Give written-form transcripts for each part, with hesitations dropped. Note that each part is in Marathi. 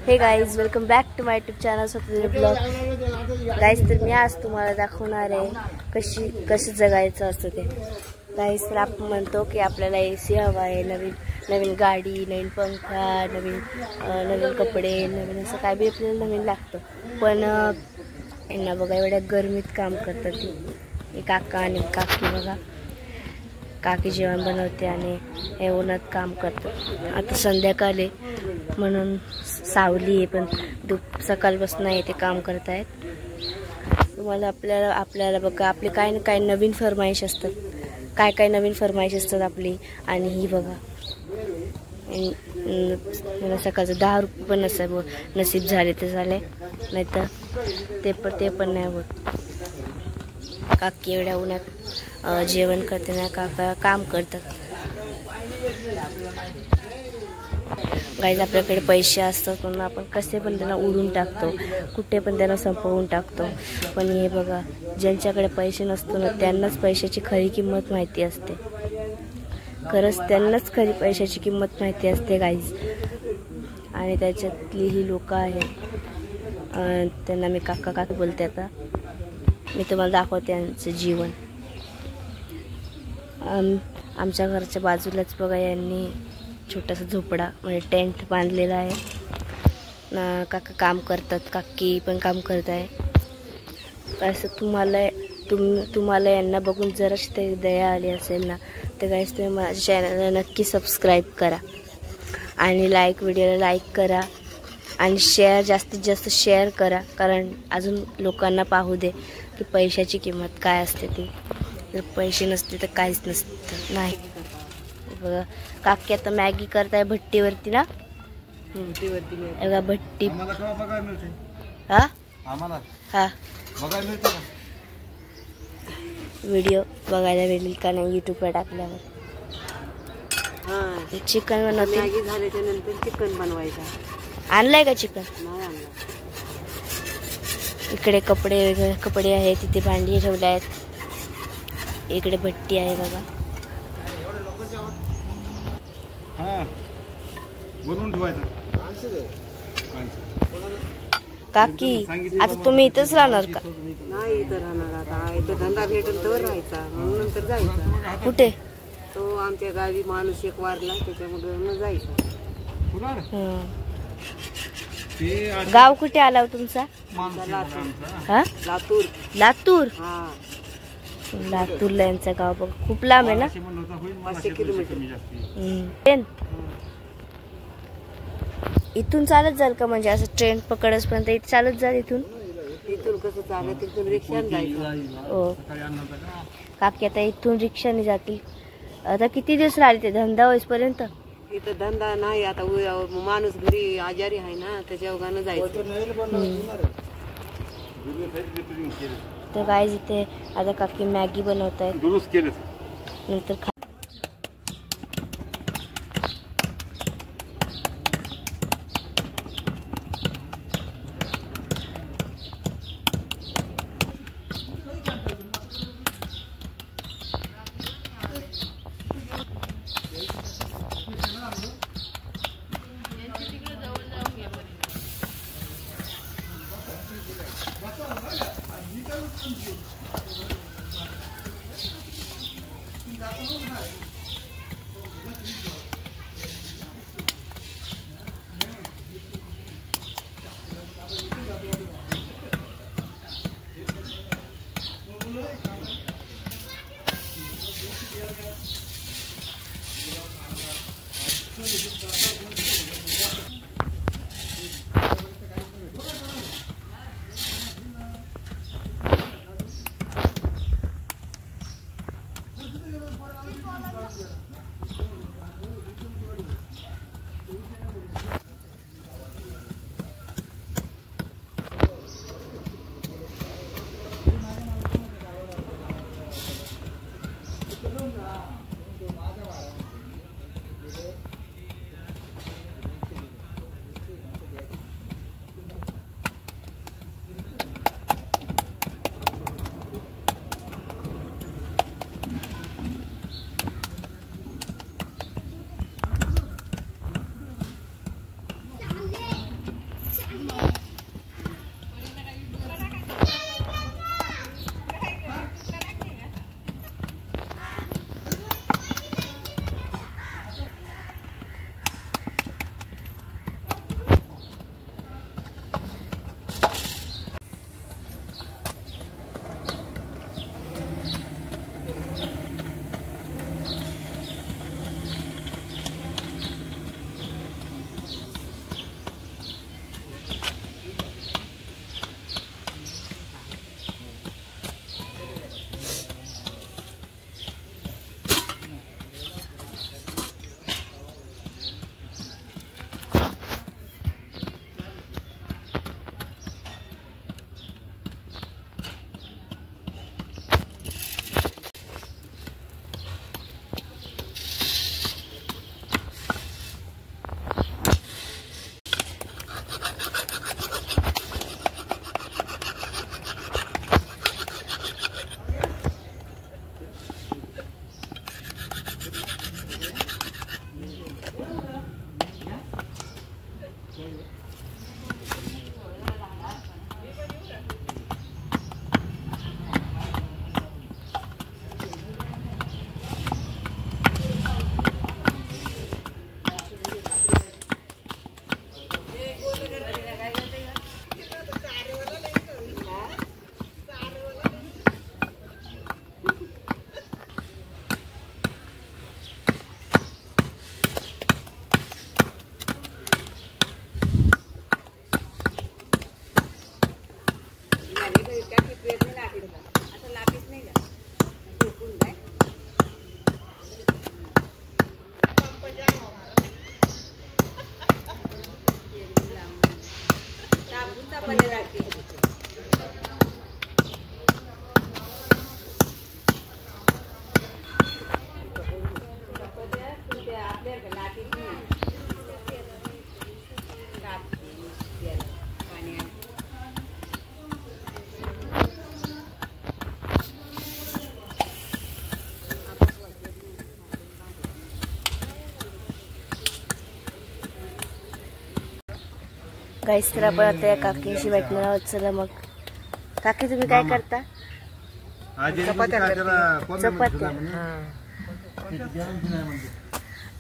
हे guys, welcome back to my YouTube channel स्वतः ब्लॉग. गाईज, तर मी आज तुम्हाला दाखवणार आहे कशी जगायचं असतं ते. गाईज, तर आपण म्हणतो की आपल्याला AC हवा आहे, नवीन गाडी, नवीन पंखा, नवीन कपडे, नवीन असं काय बी आपल्याला नवीन लागतं. पण यांना बघा एवढ्या गरमीत काम करतात हे काका आणि काकी. बघा, काकी जेवण बनवते आणि हे उन्हात काम करतात. आता संध्याकाळी म्हणून सावली आहे, पण सकाळपासून ते काम करत आहेत. तुम्हाला आपल्याला बघा आपले काय ना काय नवीन फरमाईश असतात, काय नवीन फरमाईश असतात आपली. आणि ही बघा मला सकाळचं 10 रुपये पण नसीब झाले ते झाले, नाही तर ते पण नाही होत. काकी एवढ्या उन्हात जेवण करते ना, काका काम करतात. गाईज, आपल्याकडे पैसे असतात म्हणून आपण कसे पण त्यांना उडून टाकतो, कुठे पण त्यांना संपवून टाकतो. पण हे बघा, ज्यांच्याकडे पैसे नसतो ना त्यांनाच पैशाची खरी किंमत माहिती असते. खरंच त्यांनाच खरी पैशाची किंमत माहिती असते गाईज. आणि त्याच्यातली ही लोक आहेत, त्यांना मी काका बोलते. आता मी तुम्हाला दाखवते त्यांचं जीवन. आमच्या घरच्या बाजूलाच बघा यांनी छोटासा झोपडा म्हणजे टेंट बांधलेला आहे. काका काम करतात, काकी पण काम करत आहे. असं तुम्हाला यांना बघून जराशी तरी दया आली असेल ना, तर गाईस तुम्ही माझ्या चॅनलला नक्की सबस्क्राईब करा आणि व्हिडिओला लाईक करा आणि जास्तीत जास्त शेअर करा. कारण अजून लोकांना पाहू दे की पैशाची किंमत काय असते ती. जर पैसे नसते तर काहीच नसतं नाही. बघा, काकी आता मॅगी करताय भट्टीवरती ना. बघा भट्टी. हा व्हिडिओ बघायला भेटेल का नाही यूट्यूबला टाकल्यावर. चिकन बनवते. मॅगी झाल्याच्या नंतर चिकन बनवायचा. आणलाय का चिकन? नाही आणलं. इकडे कपडे आहेत, तिथे भांडी ठेवले आहेत, इकडे भट्टी आहे बघा. काकी, आता तुम्ही इथंच राहणार का? नाही, इथं राहणार. आता इथं धंदा भेटेल तर राहायचा, नंतर जायचा. कुठे? तो आमच्या गावी माणूस एक वारला, त्याच्यामुळे जायचा. गाव कुठे आला तुमचा? लातूर. लातूर. लातूरला यांचं गाव बघ, खूप लांब आहे ना. 500 किलोमीटर. इथून चालत जाल का? म्हणजे असं ट्रेन पकडच पर्यंत इथे चालत जाल? इथून कसं चालत? तिथून रिक्षाने जायचं. हो, काकी आता इथून रिक्षाने जातील. आता किती दिवस राहिले ते धंदा होईपर्यंत? इथं धंदा नाही. आता माणूस घरी आजारी आहे ना, त्याच्या ओघानं जायचं. तर गाईज, इथे आता काकी मॅगी बनवत आहेत, नंतर गाईस तर आपण आता या काकींशी भेटणार आहोत. चला मग काकी तुम्ही काय करता? चपात्या.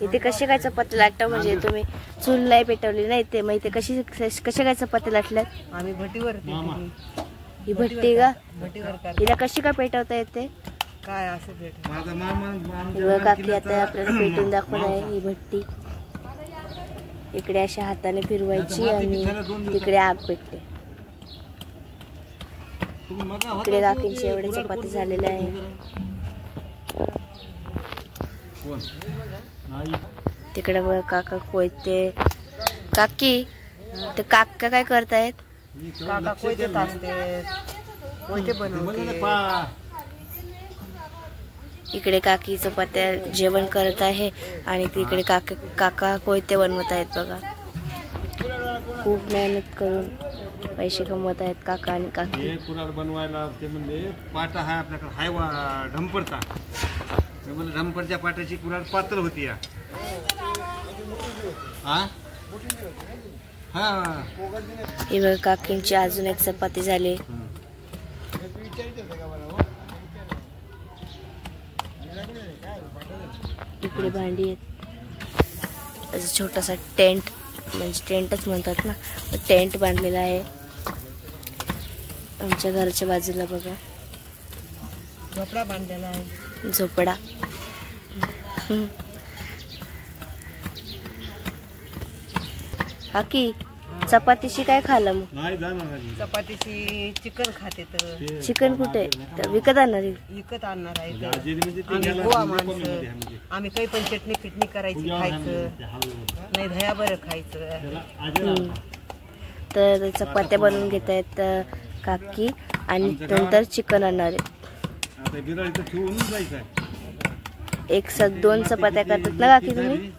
इथे कसे काय चपात्या लाटता? म्हणजे तुम्ही चूल नाही पेटवली नाही ते, मग इथे कसे काय चपात्या लाटल्यात? आम्ही भट्टीवर ही भट्टी का? भट्टीवर हिला कशी काय पेटवता येते? काय असं भेट काकी आता आपल्याला पेटून दाखवत आहे ही भट्टी. इकडे अशा हाताने फिरवायची आणि तिकडे आग पेटते. इकडे काकींची एवढे चपाती झालेले आहे. तिकडे बघा काका कोयते. काकी ते काका काय करतायत? काका कोयते तासते, कोयते बनवते. इकडे काकी चपात्या जेवण करत आहे आणि तिकडे काका कोयते बनवत आहेत. बघा खूप मेहनत करून पैसे कमवत आहेत काका आणि काकी. कुराड बनवायला ते म्हणजे पाटा हा आपल्याकडे हाय ढंपरचा. ढंपरच्या पाटाची कुराड पातळ होती या. ही बघा काकींची अजून एक चपाती झाली. इकडे भांडी आहेत. छोटासा टेंट, म्हणजे टेंटच म्हणतात ना, टेंट बांधलेला आहे आमच्या घराच्या बाजूला. बघा झोपडा बांधलेला आहे. झोपडा. काकी चपातीशी काय खाल्लं मग? चपातीची चिकन खाते. तर चिकन कुठे विकत आणणार? विकत आणणार आहे. आम्ही गोवा माणसं, आम्ही काही पण चटणी फिटणी करायची खायचं नाही, दह्या बरं खायचं. तर चपात्या बनवून घेत आहेत काकी आणि नंतर चिकन आणणार आहे. एक साथ 2 चपात्या करतात ना काकी तुम्ही?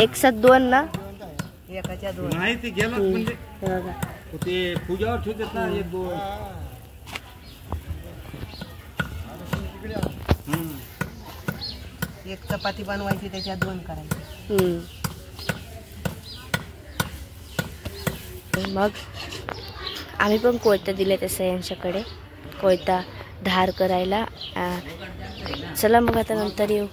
एक साथ 2 ना? एकाच्या 2 नाही ते गेलं म्हणजे ते पूजावर ठेवतात ना. 1-2 एक चपाती बनवायची, त्याच्या 2 करायची. मग आम्ही पण कोयता दिले तसं यांच्याकडे, कोयता धार करायला. चला मग आता नंतर येऊ.